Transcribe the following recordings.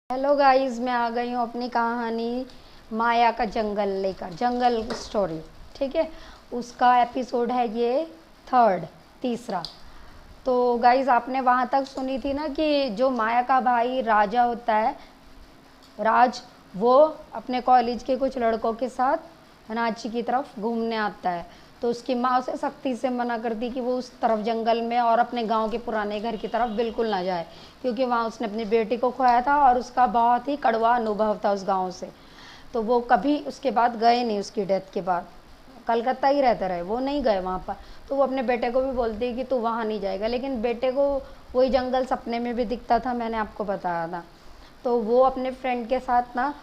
Hello guys, मैं आ गई हूँ अपनी कहानी माया का जंगल लेकर। जंगल स्टोरी, ठीक है। उसका एपिसोड है ये तीसरा। तो गाइस, आपने वहाँ तक सुनी थी ना कि जो माया का भाई राजा होता है, राज, वो अपने कॉलेज के कुछ लड़कों के साथ रांची की तरफ घूमने आता है। तो उसकी माँ उसे सख्ती से मना करती कि वो उस तरफ जंगल में और अपने गांव के पुराने घर की तरफ बिल्कुल ना जाए, क्योंकि वहाँ उसने अपनी बेटी को खोया था और उसका बहुत ही कड़वा अनुभव था उस गांव से। तो वो कभी उसके बाद गए नहीं। उसकी डेथ के बाद कलकत्ता ही रहते रहे, वो नहीं गए वहाँ पर। तो वो अपने बेटे को भी बोलती है कि तू वहाँ नहीं जाएगा, लेकिन बेटे को वही जंगल सपने में भी दिखता था, मैंने आपको बताया था। तो वो अपने फ्रेंड के साथ ना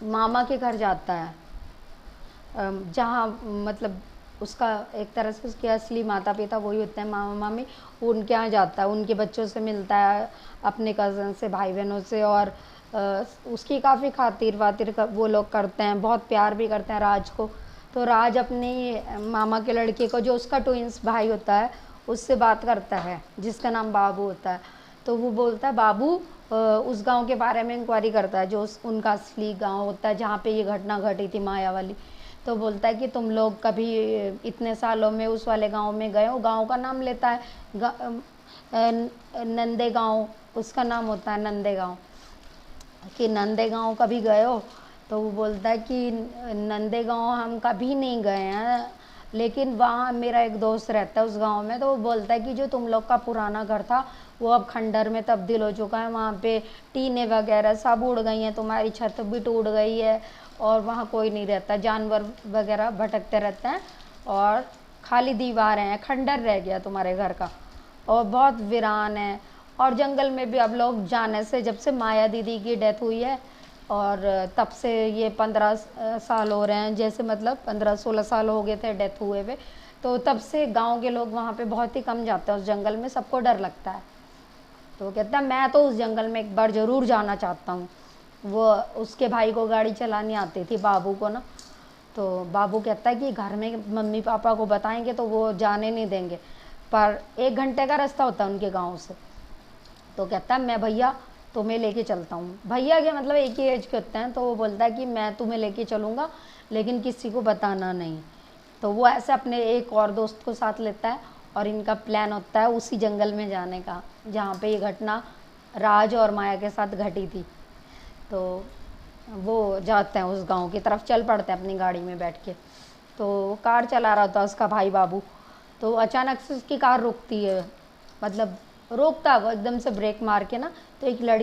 मामा के घर जाता है, जहाँ मतलब उसका एक तरह से उसके असली माता पिता वही होते हैं, मामा मामी। उनके यहाँ जाता है, उनके बच्चों से मिलता है, अपने कज़न से, भाई बहनों से। और उसकी काफ़ी खातिर वातिर वो लोग करते हैं, बहुत प्यार भी करते हैं राज को। तो राज अपनी मामा के लड़के को, जो उसका ट्विंस भाई होता है, उससे बात करता है, जिसका नाम बाबू होता है। तो वो बोलता है, बाबू उस गांव के बारे में इंक्वायरी करता है, जो उनका असली गांव होता है, जहाँ पे ये घटना घटी थी माया वाली। तो बोलता है कि तुम लोग कभी इतने सालों में उस वाले गांव में गए हो? गांव का नाम लेता है, नंदे गांव उसका नाम होता है, नंदे गांव। कि नंदे गांव कभी गए हो? तो वो बोलता है कि नंदे गांव हम कभी नहीं गए हैं, लेकिन वहाँ मेरा एक दोस्त रहता है उस गांव में। तो वो बोलता है कि जो तुम लोग का पुराना घर था वो अब खंडर में तब्दील हो चुका है, वहाँ पे टीने वगैरह सब उड़ गई हैं, तुम्हारी छत भी टूट गई है, और वहाँ कोई नहीं रहता, जानवर वगैरह भटकते रहते हैं, और खाली दीवारें हैं, खंडर रह गया तुम्हारे घर का, और बहुत वीरान है। और जंगल में भी अब लोग जाने से, जब से माया दीदी की डेथ हुई है, और तब से ये 15 साल हो रहे हैं, जैसे मतलब 15-16 साल हो गए थे डेथ हुए हुए। तो तब से गांव के लोग वहाँ पे बहुत ही कम जाते हैं उस जंगल में, सबको डर लगता है। तो वो कहता है, मैं तो उस जंगल में एक बार ज़रूर जाना चाहता हूँ। वो उसके भाई को गाड़ी चलानी आती थी, बाबू को ना। तो बाबू कहता है कि घर में मम्मी पापा को बताएंगे तो वो जाने नहीं देंगे, पर 1 घंटे का रास्ता होता है उनके गांव से। तो कहता है, मैं भैया तुम्हें लेके चलता हूँ। भैया के मतलब एक ही एज के होते हैं। तो वो बोलता है कि मैं तुम्हें लेके चलूँगा, लेकिन किसी को बताना नहीं। तो वो ऐसे अपने एक और दोस्त को साथ लेता है, और इनका प्लान होता है उसी जंगल में जाने का, जहाँ पे ये घटना राज और माया के साथ घटी थी। तो वो जाते हैं उस गांव की तरफ, चल पड़ते हैं अपनी गाड़ी में बैठ के। तो कार चला रहा था उसका भाई बाबू। तो अचानक से उसकी कार रुकती है, मतलब रोकता है वो एकदम से ब्रेक मार के ना। तो एक लड़की